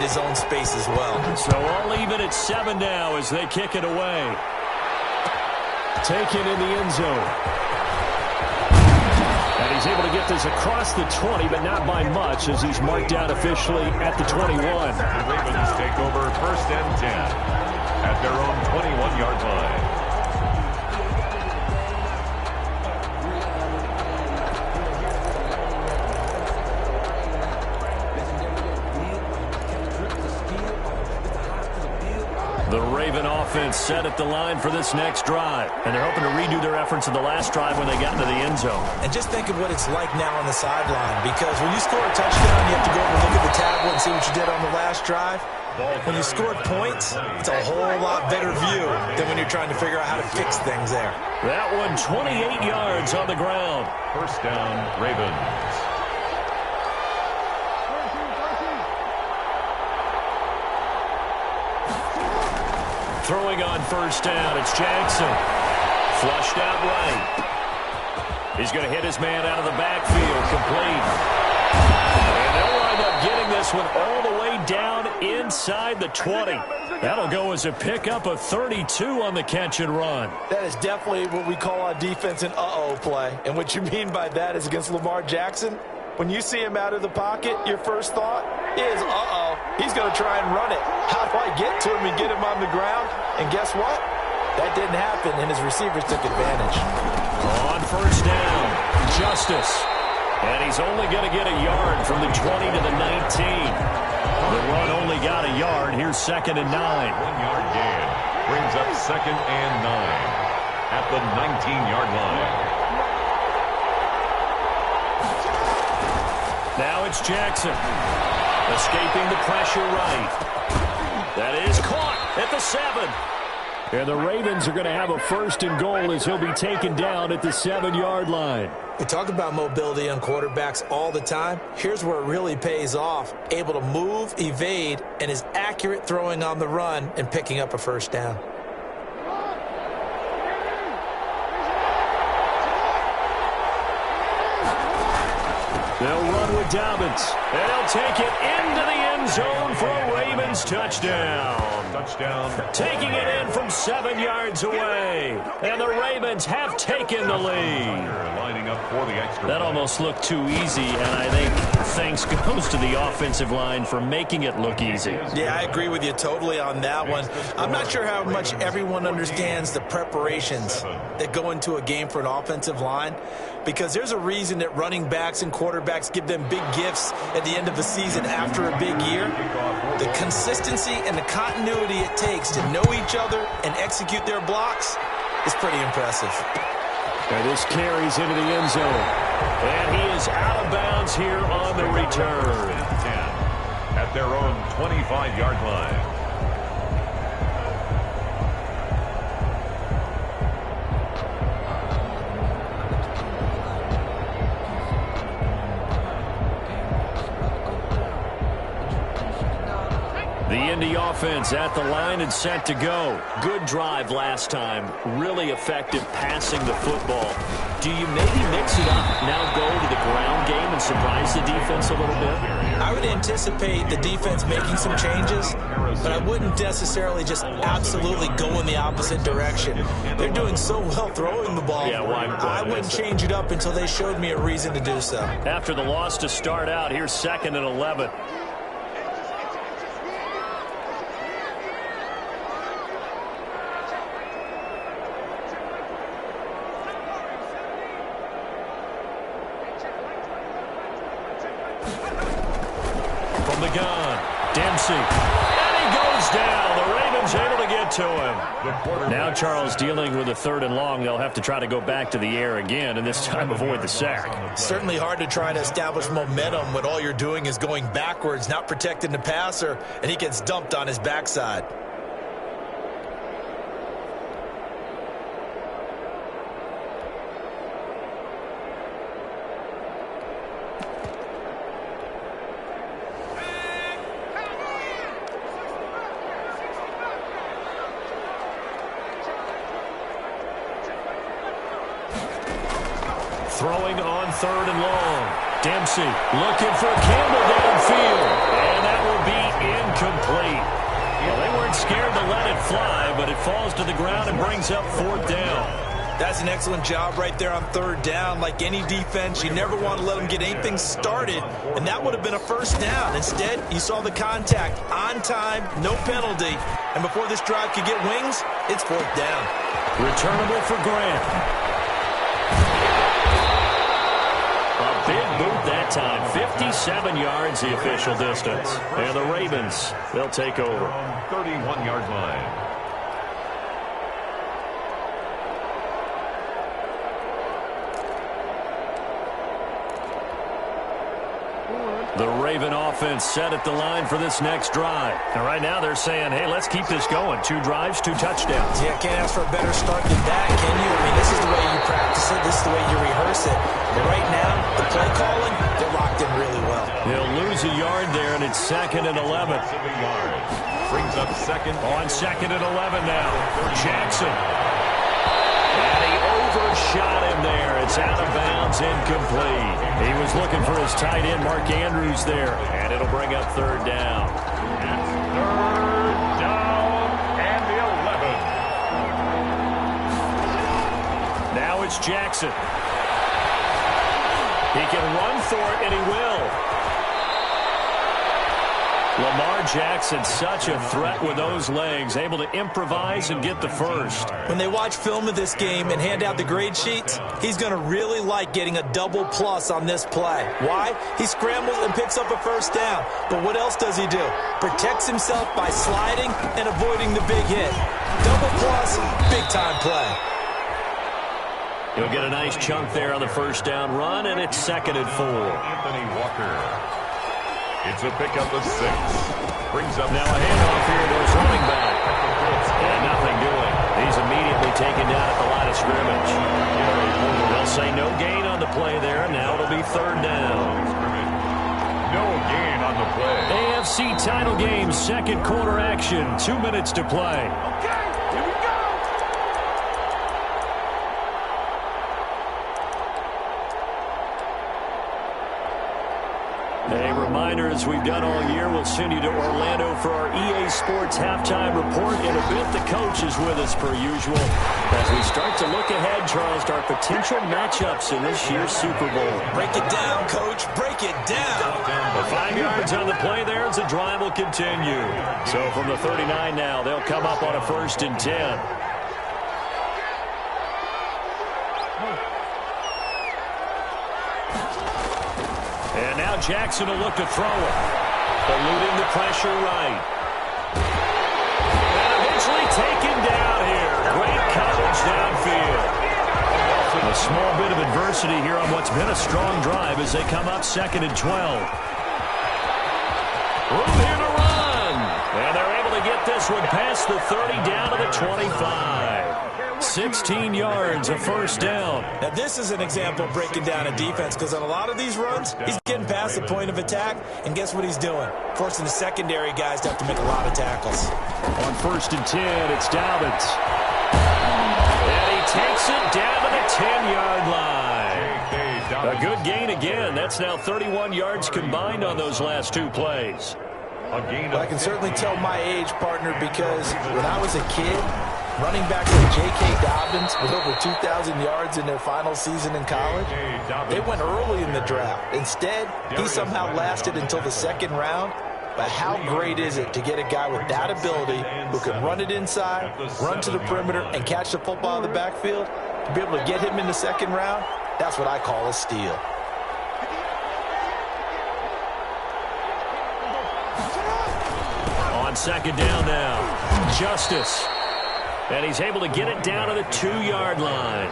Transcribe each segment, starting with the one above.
his own space as well. So all even at 7 now as they kick it away. Taken in the end zone. And he's able to get this across the 20, but not by much as he's marked out officially at the 21. The Ravens take over 1st and 10 at their own 21-yard line. The Raven offense set at the line for this next drive. And they're hoping to redo their efforts in the last drive when they got into the end zone. And just think of what it's like now on the sideline. Because when you score a touchdown, you have to go over and look at the tablet and see what you did on the last drive. When you scored points, it's a whole lot better view than when you're trying to figure out how to fix things there. That one 28 yards on the ground. 1st down, Ravens. Throwing on 1st down, it's Jackson. Flushed out right. He's going to hit his man out of the backfield, complete. And they'll wind up getting this one all the way down inside the 20. That'll go as a pickup of 32 on the catch and run. That is definitely what we call on defense an uh-oh play. And what you mean by that is against Lamar Jackson, when you see him out of the pocket, your first thought is, uh-oh, he's going to try and run it. How do I get to him and get him on the ground? And guess what? That didn't happen, and his receivers took advantage. On 1st down, Justice. And he's only going to get a yard from the 20 to the 19. The run only got a yard. Here's 2nd and 9. 1-yard gain brings up 2nd and 9 at the 19-yard line. Now it's Jackson. Escaping the pressure right. That is caught at the 7. And the Ravens are going to have a 1st and goal as he'll be taken down at the 7-yard line. We talk about mobility on quarterbacks all the time. Here's where it really pays off. Able to move, evade, and is accurate throwing on the run and picking up a 1st down. They'll run with Dobbins. And they'll take it into the end zone for a Ravens touchdown. Touchdown. Taking it in from 7 yards away. And the Ravens have taken the lead. Lining up for the extra. That almost looked too easy, and I think thanks goes to the offensive line for making it look easy. Yeah, I agree with you totally on that one. I'm not sure how much everyone understands the preparations that go into a game for an offensive line, because there's a reason that running backs and quarterbacks give them big gifts at the end of the season after a big year. The consistency and the continuity it takes to know each other and execute their blocks is pretty impressive. And this carries into the end zone. And he is out of bounds here on the return. 10 at their own 25-yard line. The Indy offense at the line and set to go. Good drive last time. Really effective passing the football. Do you maybe mix it up, now go to the ground game and surprise the defense a little bit? I would anticipate the defense making some changes, but I wouldn't necessarily just absolutely go in the opposite direction. They're doing so well throwing the ball. Yeah, I wouldn't change it up until they showed me a reason to do so. After the loss to start out, here's 2nd and 11. From the gun, Dempsey. And he goes down. The Ravens able to get to him. Now Charles dealing with a 3rd and long. They'll have to try to go back to the air again, and this time avoid the sack. Certainly hard to try to establish momentum when all you're doing is going backwards, not protecting the passer, and he gets dumped on his backside. Throwing on 3rd and long. Dempsey looking for Campbell downfield. And that will be fly, but it falls to the ground and brings up 4th down. That's an excellent job right there on 3rd down. Like any defense, you never want to let them get anything started, and that would have been a 1st down. Instead, you saw the contact on time, no penalty, and before this drive could get wings, it's 4th down. Returnable for Grant. A big boot that time. 57 yards the official distance. And the Ravens, they'll take over. 31-yard line. The Raven offense set at the line for this next drive. And right now they're saying, hey, let's keep this going. 2 drives, 2 touchdowns. Yeah, can't ask for a better start than that, can you? I mean, this is the way you practice it. This is the way you rehearse it. But right now, the play calling, they're locked in really well. They'll lose a yard there, and it's 2nd and 11. Brings up 2nd. On 2nd and 11 now. Jackson. And he overshot him there. It's out of bounds, incomplete. He was looking for his tight end, Mark Andrews, there. And it'll bring up 3rd down. It's 3rd down and the 11. Now it's Jackson. He can run for it, and he will. Lamar Jackson, such a threat with those legs, able to improvise and get the first. When they watch film of this game and hand out the grade sheets, he's going to really like getting a double plus on this play. Why? He scrambles and picks up a 1st down. But what else does he do? Protects himself by sliding and avoiding the big hit. Double plus, big-time play. He'll get a nice chunk there on the 1st down run, and it's 2nd and 4. Anthony Walker. It's a pickup of 6. Brings up now a handoff here to his running back. And nothing doing. He's immediately taken down at the line of scrimmage. They'll say no gain on the play there, and now it'll be 3rd down. No gain on the play. AFC title game, 2nd quarter action. 2 minutes to play. Okay, here we go. A reminder, as we've done all year, we'll send you to Orlando for our EA Sports halftime report. In a bit, the coach is with us per usual as we start to look ahead, Charles, to our potential matchups in this year's Super Bowl. Break it down, Coach. Break it down. 5 yards on the play there as the drive will continue. So from the 39 now, they'll come up on a 1st and 10. And now Jackson will look to throw it. Eluding the pressure right. And eventually taken down here. Great coverage downfield. A small bit of adversity here on what's been a strong drive as they come up 2nd and 12. Room here to run. And they're able to get this one past the 30 down to the 25. 16 yards, a 1st down. Now, this is an example of breaking down a defense because on a lot of these runs, he's getting past the point of attack, and guess what he's doing? Forcing the secondary guys to have to make a lot of tackles. On 1st and 10, it's Dobbins. And he takes it down to the 10-yard line. A good gain again. That's now 31 yards combined on those last 2 plays. Well, I can certainly tell my age, partner, because when I was a kid, running backs like J.K. Dobbins with over 2,000 yards in their final season in college, they went early in the draft. Instead, he somehow lasted until the 2nd round. But how great is it to get a guy with that ability who can run it inside, run to the perimeter, and catch the football in the backfield? To be able to get him in the 2nd round, that's what I call a steal. On 2nd down now, Justice. And he's able to get it down to the 2-yard line.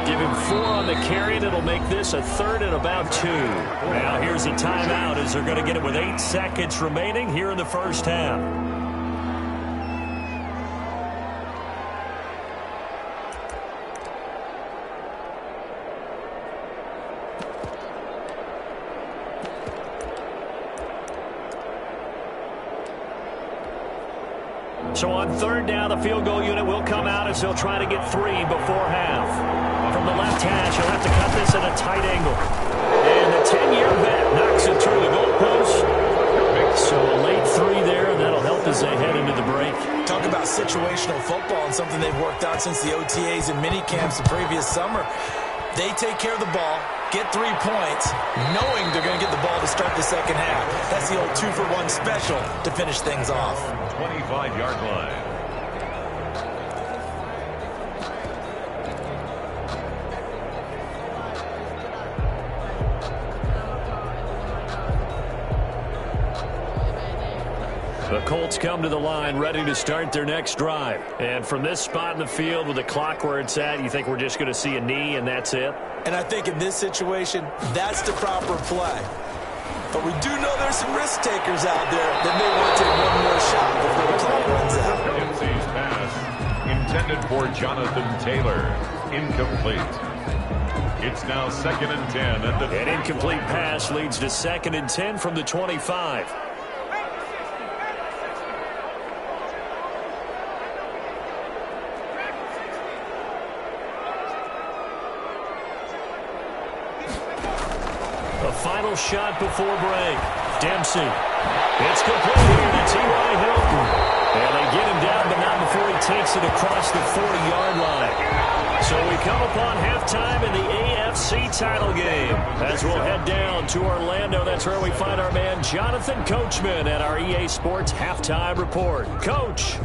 Give him 4 on the carry, and it'll make this a 3rd and about 2. Now here's a timeout as they're going to get it with 8 seconds remaining here in the 1st half. So on 3rd down, the field goal unit will come out as they'll try to get 3 before half. From the left hash, he'll have to cut this at a tight angle. And the 10-year vet knocks it through the goalpost. So a late 3 there, and that'll help as they head into the break. Talk about situational football and something they've worked out since the OTAs and mini camps the previous summer. They take care of the ball, get 3 points, knowing they're going to get the ball to start the second half. That's the old 2-for-1 special to finish things off. 25-yard line. The Colts come to the line ready to start their next drive. And from this spot in the field with the clock where it's at, you think we're just going to see a knee and that's it? And I think in this situation, that's the proper play. But we do know there's some risk takers out there that may want to take one more shot before the clock runs out. Dempsey's pass intended for Jonathan Taylor. Incomplete. It's now 2nd and 10. An incomplete pass leads to 2nd and 10 from the 25. Final shot before break. Dempsey. It's complete here to T.Y. Hilton. And they get him down, but not before he takes it across the 40-yard line. So we come upon halftime in the AFC title game. As we'll head down to Orlando, that's where we find our man Jonathan Coachman at our EA Sports Halftime Report. Coach.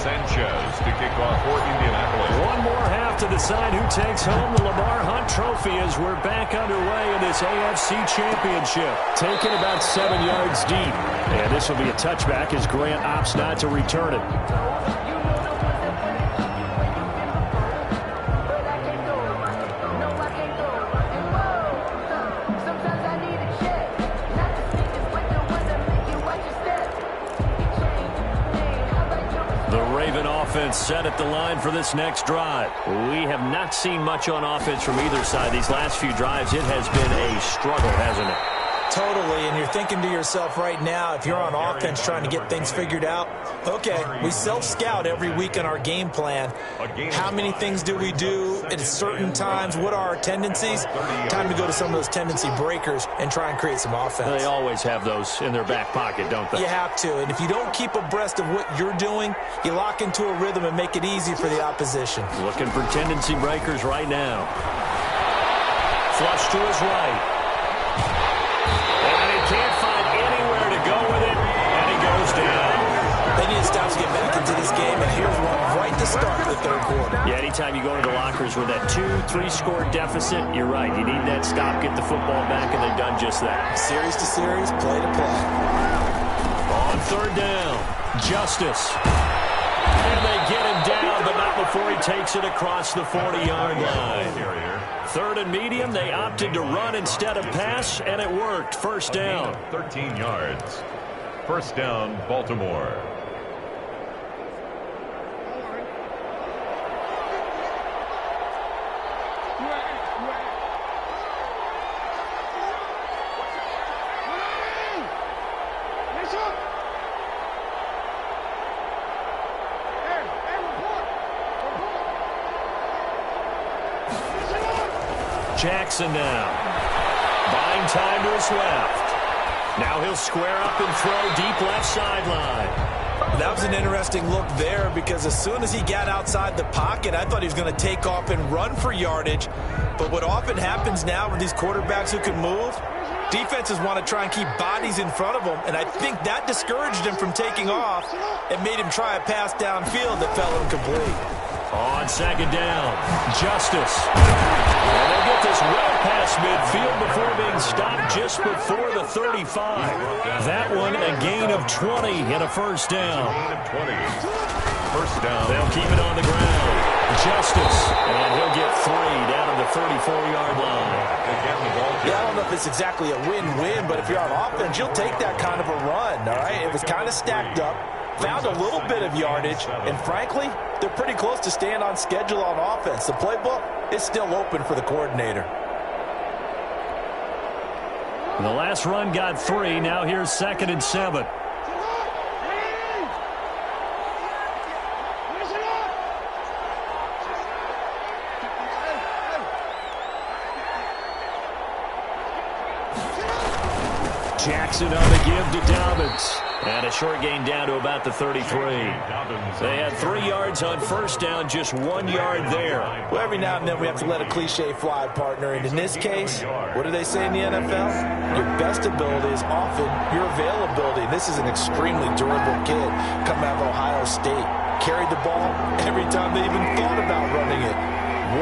Sanchez to kick off for Indianapolis. One more half to decide who takes home the Lamar Hunt Trophy as we're back underway in this AFC Championship. Taken about 7 yards deep. And this will be a touchback as Grant opts not to return it. Set at the line for this next drive. We have not seen much on offense from either side. These last few drives, it has been a struggle, hasn't it? Totally, and you're thinking to yourself right now, if you're on offense trying to get things figured out, okay, we self-scout every week in our game plan. How many things do we do at certain times? What are our tendencies? Time to go to some of those tendency breakers and try and create some offense. They always have those in their back pocket, don't they? You have to, and if you don't keep abreast of what you're doing, you lock into a rhythm and make it easy for the opposition. Looking for tendency breakers right now. Flush to his right. Can't find anywhere to go with it, and he goes down. They need to stop to get back into this game, and here's one right to start the third quarter. Yeah, anytime you go into the lockers with that 2-3 score deficit, you're right. You need that stop, get the football back, and they've done just that. Series to series, play to play. On third down, Justice. And they get him down, but not before he takes it across the 40-yard line. Third and medium, they opted to run instead of pass, and it worked. First down. 13 yards. First down, Baltimore. Jackson now. Buying time to his left. Now he'll square up and throw deep left sideline. That was an interesting look there because as soon as he got outside the pocket, I thought he was going to take off and run for yardage. But what often happens now with these quarterbacks who can move, defenses want to try and keep bodies in front of them, and I think that discouraged him from taking off and made him try a pass downfield that fell incomplete. On second down, Justice. And they'll get this well past midfield before being stopped just before the 35. That one a gain of 20 and a first down. First down. They'll keep it on the ground. Justice. And he'll get 3 down to the 34-yard line. Yeah, I don't know if it's exactly a win-win, but if you're on offense, you'll take that kind of a run, all right? It was kind of stacked up. Found a little bit of yardage, and frankly, they're pretty close to staying on schedule on offense. The playbook is still open for the coordinator. The last run got 3. Now here's 2nd and 7. Jackson on the give to Dobbins. And a short gain down to about the 33. They had 3 yards on first down, just 1 yard there. Well, every now and then we have to let a cliche fly, partner. And in this case, what do they say in the NFL? Your best ability is often your availability. This is an extremely durable kid coming out of Ohio State. Carried the ball every time they even thought about running it.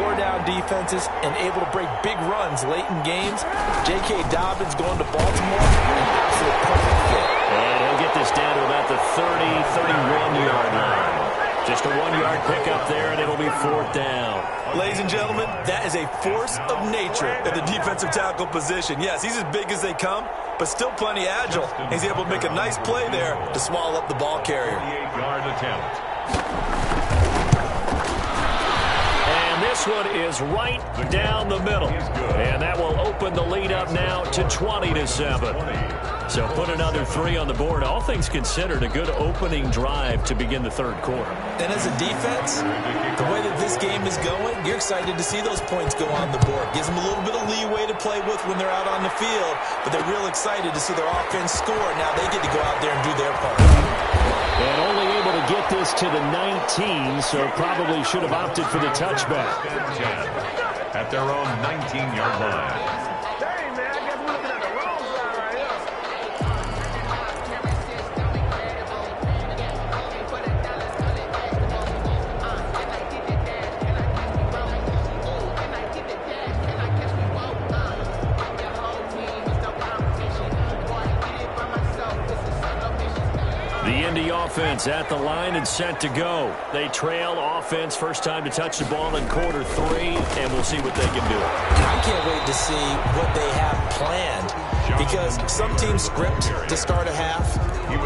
Wore down defenses and able to break big runs late in games. J.K. Dobbins going to Baltimore, an absolute perfect fit. And he'll get this down to about the 31-yard line. Just a 1-yard pickup there, and it'll be 4th down. Ladies and gentlemen, that is a force of nature at the defensive tackle position. Yes, he's as big as they come, but still plenty agile. He's able to make a nice play there to swallow up the ball carrier. 8-yard attempt. This one is right down the middle. And that will open the lead up now to 20-7. So put another 3 on the board. All things considered, a good opening drive to begin the third quarter. And as a defense, the way that this game is going, you're excited to see those points go on the board. Gives them a little bit of leeway to play with when they're out on the field, but they're real excited to see their offense score. Now they get to go out there and do their part. And only able to get this to the 19, so probably should have opted for the touchback. At their own 19-yard line. Offense at the line and set to go. They trail offense, first time to touch the ball in quarter 3, and we'll see what they can do. I can't wait to see what they have planned, because some teams script to start a half.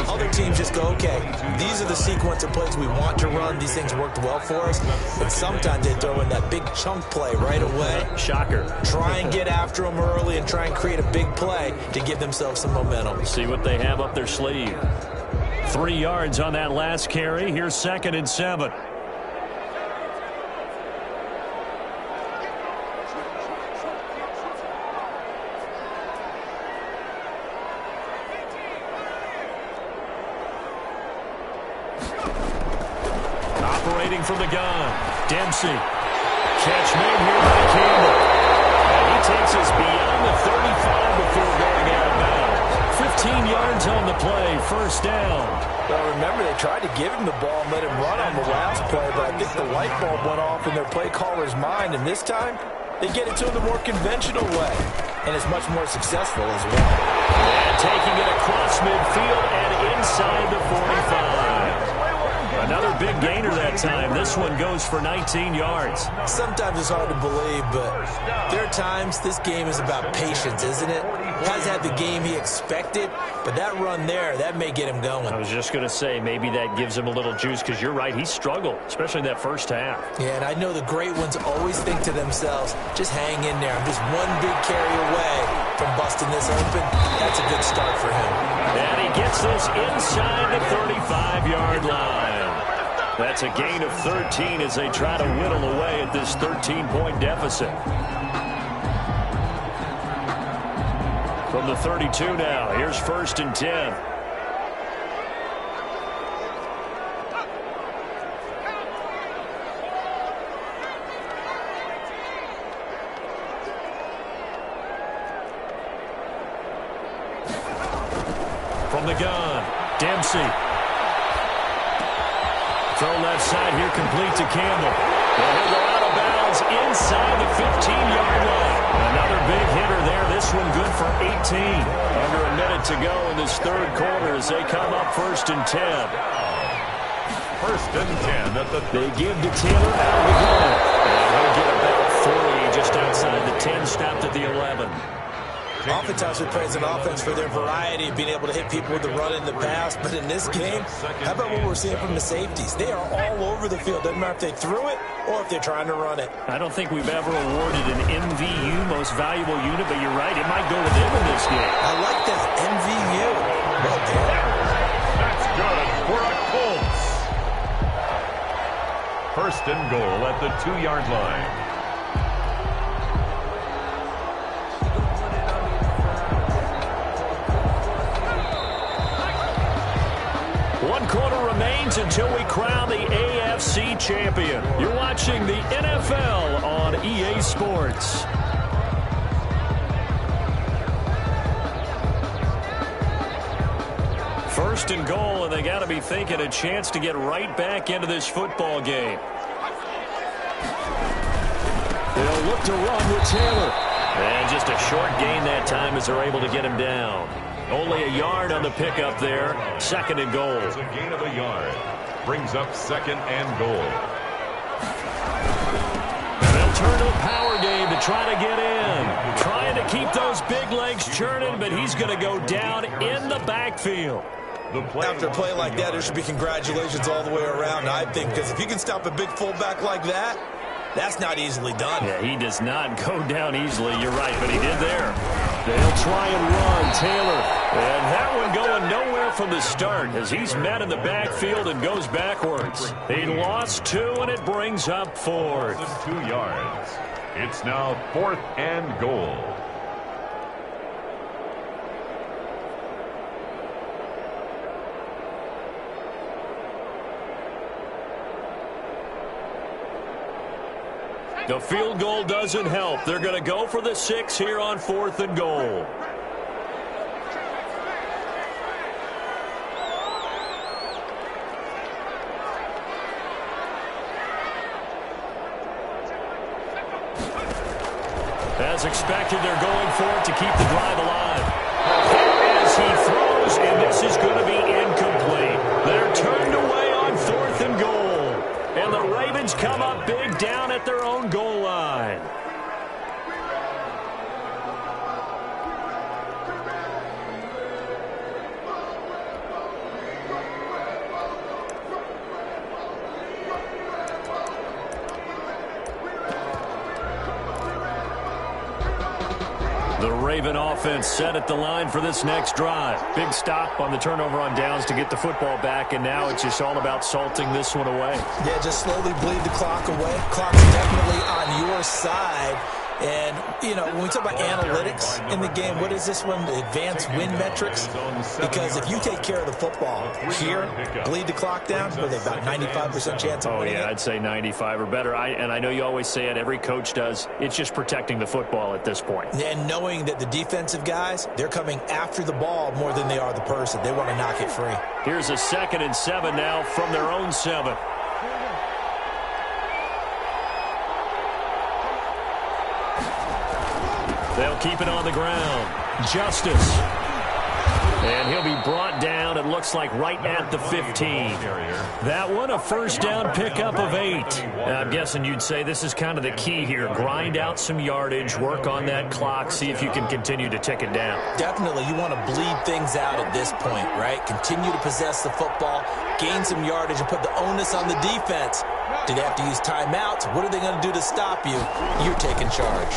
Other teams just go, okay, these are the sequence of plays we want to run. These things worked well for us. And sometimes they throw in that big chunk play right away. Shocker. Try and get after them early and try and create a big play to give themselves some momentum. See what they have up their sleeve. 3 yards on that last carry. Here's 2nd and 7. Operating from the gun. Dempsey. Catch made here by Campbell. And he takes us beyond the 35 before going out of bounds. 15 yards on the play, first down. Well, remember, they tried to give him the ball and let him run on the last play, but I think the light bulb went off in their play caller's mind, and this time, they get it to him the more conventional way, and it's much more successful as well. And taking it across midfield and inside the 45. Another big gainer that time. This one goes for 19 yards. Sometimes it's hard to believe, but there are times this game is about patience, isn't it? Has had the game he expected, but that run there, that may get him going. I was just going to say, maybe that gives him a little juice, because you're right, he struggled, especially that first half. Yeah, and I know the great ones always think to themselves, just hang in there. I'm just one big carry away from busting this open. That's a good start for him. And he gets this inside the 35-yard line. That's a gain of 13 as they try to whittle away at this 13-point deficit. From the 32 now, here's 1st and 10. From the gun, Dempsey. Throw left side here, complete to Campbell. And he'll go out of bounds inside the 15-yard line. Another big hitter there. This one good for 18. Under a minute to go in this third quarter as they come up 1st and 10. 1st and 10 at the... They give to Taylor out of the gun. And he'll get about 3 just outside the 10, stopped at the 11. Oftentimes we praise an offense for their variety of being able to hit people with the run in the pass, but in this game, how about what we're seeing from the safeties? They are all over the field. Doesn't matter if they threw it or if they're trying to run it. I don't think we've ever awarded an MVU, most valuable unit, but you're right, it might go to them in this game. I like that, MVU. Well done. That's good for a Colts. 1st and goal at the 2-yard line. One quarter remains until we crown the AFC champion. You're watching the NFL on EA Sports. First and goal, and they got to be thinking a chance to get right back into this football game. They'll look to run with Taylor. And just a short gain that time as they're able to get him down. Only a yard on the pickup there. Second and goal. It's a gain of a yard. Brings up second and goal. And they'll turn to a power game to try to get in. Trying to keep those big legs churning, but he's going to go down in the backfield. After a play like that, there should be congratulations all the way around, I think, because if you can stop a big fullback like that, that's not easily done. Yeah, he does not go down easily. You're right, but he did there. They'll try and run. Taylor. And that one going nowhere from the start as he's met in the backfield and goes backwards. He lost 2, and it brings up 4th. 2 yards. It's now 4th and goal. The field goal doesn't help. They're going to go for the 6 here on 4th and goal. As expected, they're going for it to keep the drive alive. As he throws, and this is going to be incomplete. They're turned away on 4th and goal. And the Ravens come up big down at their own goal line. The Raven offense set at the line for this next drive. Big stop on the turnover on downs to get the football back, and now it's just all about salting this one away. Yeah, just slowly bleed the clock away. Clock's definitely on your side. And, you know, when we talk about analytics in the game, what is this one? The advanced win metrics? Because if you take care of the football here, bleed the clock down, what are they, about 95% chance of winning it? I'd say 95 or better. And I know you always say it, every coach does. It's just protecting the football at this point. And knowing that the defensive guys, they're coming after the ball more than they are the person. They want to knock it free. Here's a 2nd and 7 now from their own 7. They'll keep it on the ground. Justice. And he'll be brought down, it looks like, right at the 15. That one, a first down pickup of 8. I'm guessing you'd say this is kind of the key here. Grind out some yardage, work on that clock, see if you can continue to tick it down. Definitely, you want to bleed things out at this point, right? Continue to possess the football, gain some yardage, and put the onus on the defense. Do they have to use timeouts? What are they going to do to stop you? You're taking charge.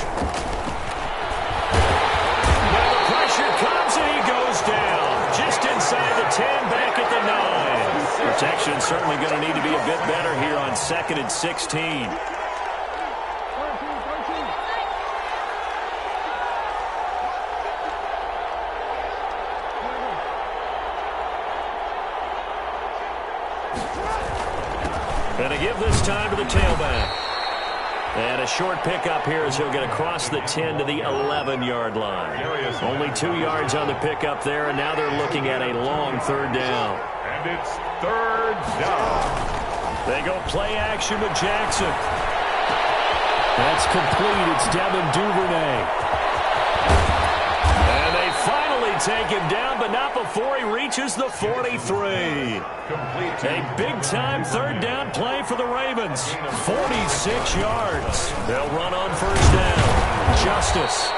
Pressure comes and he goes down. Just inside the 10, back at the 9. Protection certainly going to need to be a bit better here on 2nd and 16. Going to give this time to the tailback. And a short pickup here as he'll get across the 10 to the 11-yard line. Only 2 yards on the pickup there, and now they're looking at a long 3rd down. And it's 3rd down. They go play action with Jackson. That's complete. It's Devin Duvernay. And they finally take him down, but not before he reaches the 43. A big-time 3rd down play for the Ravens. 46 yards. They'll run on 1st down. Justice.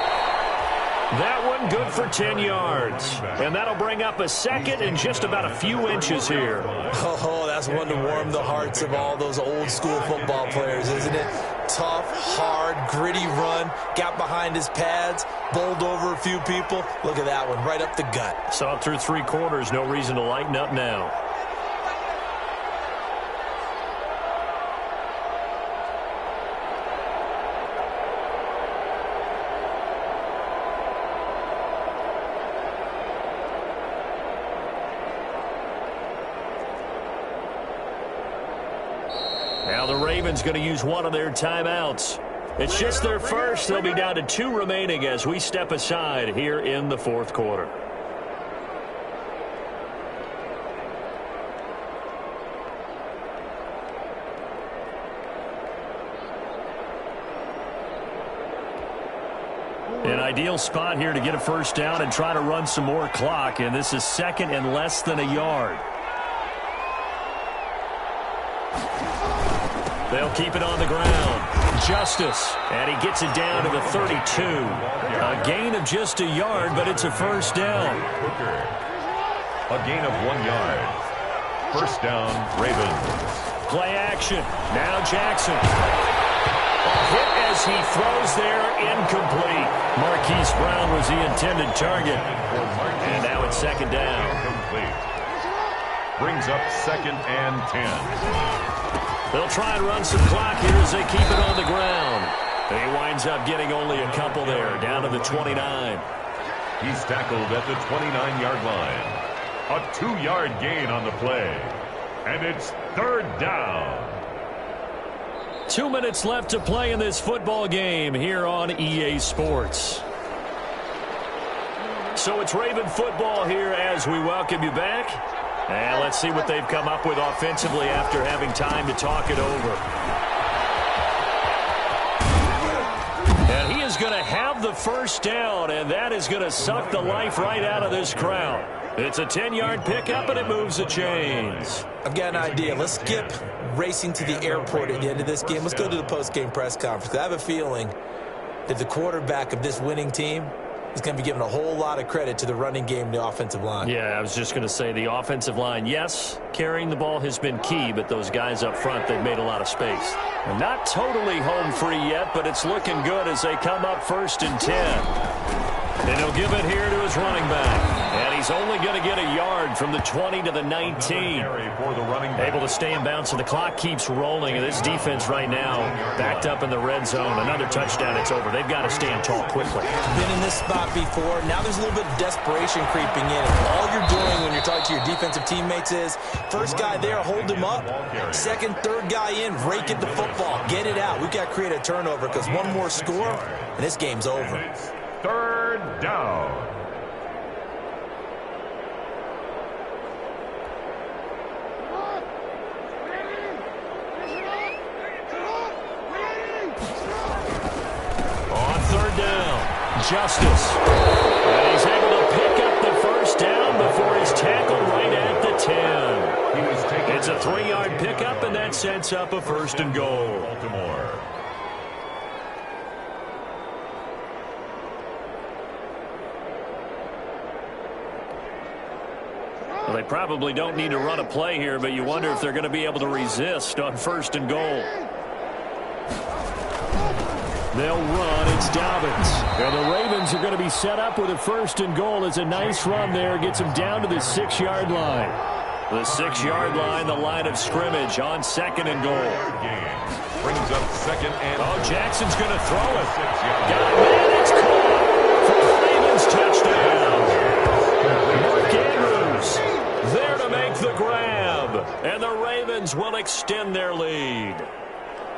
That one good for 10 yards. And that'll bring up a 2nd and just about a few inches here. Oh, that's one to warm the hearts of all those old-school football players, isn't it? Tough, hard, gritty run. Got behind his pads, bowled over a few people. Look at that one, right up the gut. Saw it through 3 quarters. No reason to lighten up now. the Ravens going to use one of their timeouts. It's just their first. They'll be down to 2 remaining as we step aside here in the fourth quarter. An ideal spot here to get a first down and try to run some more clock, and this is second and less than a yard. They'll keep it on the ground. Justice, and he gets it down to the 32. A gain of just a yard, but it's a first down. A gain of 1 yard. First down, Ravens. Play action. Now Jackson. A hit as he throws there, incomplete. Marquise Brown was the intended target. And now it's second down. Incomplete. Brings up second and 10. They'll try and run some clock here as they keep it on the ground. He winds up getting only a couple there, down to the 29. He's tackled at the 29-yard line. A 2-yard gain on the play. And it's third down. 2 minutes left to play in this football game here on EA Sports. So it's Raven football here as we welcome you back. And let's see what they've come up with offensively after having time to talk it over. And he is going to have the first down, and that is going to suck the life right out of this crowd. It's a 10-yard pickup, and it moves the chains. I've got an idea. Let's skip racing to the airport at the end of this game. Let's go to the post-game press conference. I have a feeling that the quarterback of this winning team is going to be given a whole lot of credit to the running game and the offensive line. Yeah, I was just going to say the offensive line, yes, carrying the ball has been key, but those guys up front, they've made a lot of space. And not totally home free yet, but it's looking good as they come up first and 10. And he'll give it here to his running back. And he's only going to get a yard from the 20 to the 19. Able to stay in bounds, so the clock keeps rolling. And this defense right now backed up in the red zone. Another touchdown, it's over. They've got to stand tall quickly. Been in this spot before. Now there's a little bit of desperation creeping in. And all you're doing when you're talking to your defensive teammates is, first guy there, hold him up. Second, third guy in, rake it the football. Get it out. We've got to create a turnover because one more score, and this game's over. Third down. On third down, Justice. And he's able to pick up the first down before he's tackled right at the 10. It's a 3-yard pickup, and that sets up a first and goal. Baltimore. Well, they probably don't need to run a play here, but you wonder if they're going to be able to resist on first and goal. They'll run. It's Dobbins. And the Ravens are going to be set up with a first and goal. It's a nice run there. Gets them down to the 6-yard line. The 6-yard line, the line of scrimmage on second and goal. Brings up second and... Oh, Jackson's going to throw it. Got it, man. It's caught for the Ravens touchdown. Mark Andrews there to make the grab. And the Ravens will extend their lead.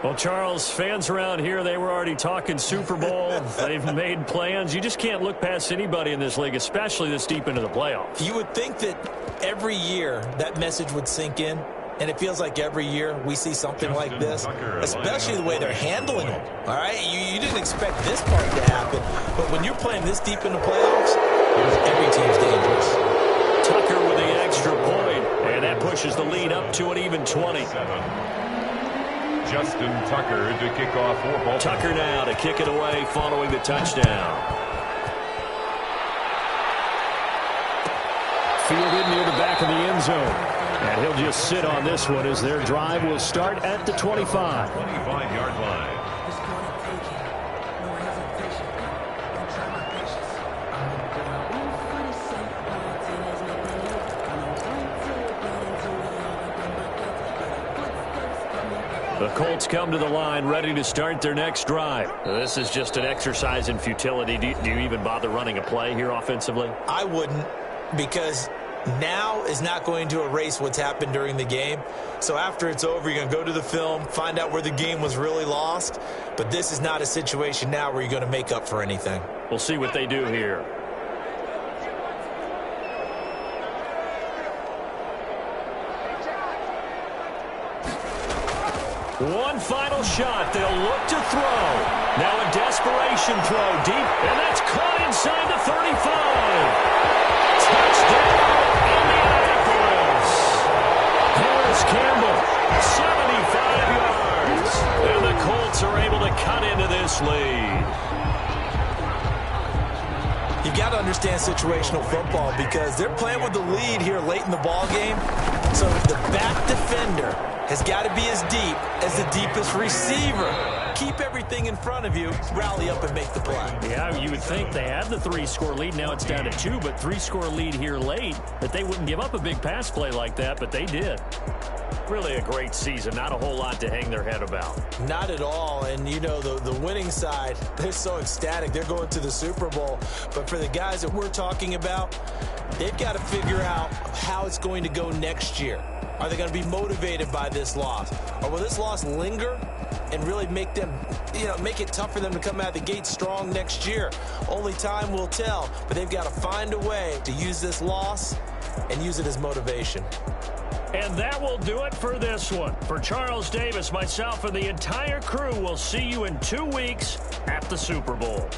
Well, Charles, fans around here, they were already talking Super Bowl. They've made plans. You just can't look past anybody in this league, especially this deep into the playoffs. You would think that every year that message would sink in, and it feels like every year we see something like this, especially the way they're handling them. All right, you didn't expect this part to happen, but when you're playing this deep in the playoffs, every team's dangerous. Tucker with the extra point, and that pushes the lead up to an even 20. Justin Tucker to kick off for Baltimore. Tucker now to kick it away following the touchdown. Fielded near the back of the end zone. And he'll just sit on this one as their drive will start at the 25. 25-yard line. The Colts come to the line ready to start their next drive. This is just an exercise in futility. Do you even bother running a play here offensively? I wouldn't, because now is not going to erase what's happened during the game. So after it's over, you're going to go to the film, find out where the game was really lost. But this is not a situation now where you're going to make up for anything. We'll see what they do here. One final shot. They'll look to throw. Now a desperation throw deep, and that's caught inside the 35. Touchdown, Indianapolis. Harris Campbell, 75 yards. And the Colts are able to cut into this lead. You got to understand situational football because they're playing with the lead here late in the ball game. So the back defender has got to be as deep as the deepest receiver. Keep everything in front of you, rally up and make the play. Yeah, you would think they had the 3-score lead. Now it's down to 2, but 3-score lead here late, that they wouldn't give up a big pass play like that, but they did. Really a great season. Not a whole lot to hang their head about. Not at all. And, you know, the winning side, they're so ecstatic. They're going to the Super Bowl. But for the guys that we're talking about, they've got to figure out how it's going to go next year. Are they going to be motivated by this loss? Or will this loss linger and really make them, make it tough for them to come out of the gate strong next year? Only time will tell. But they've got to find a way to use this loss and use it as motivation. And that will do it for this one. For Charles Davis, myself, and the entire crew, we'll see you in 2 weeks at the Super Bowl.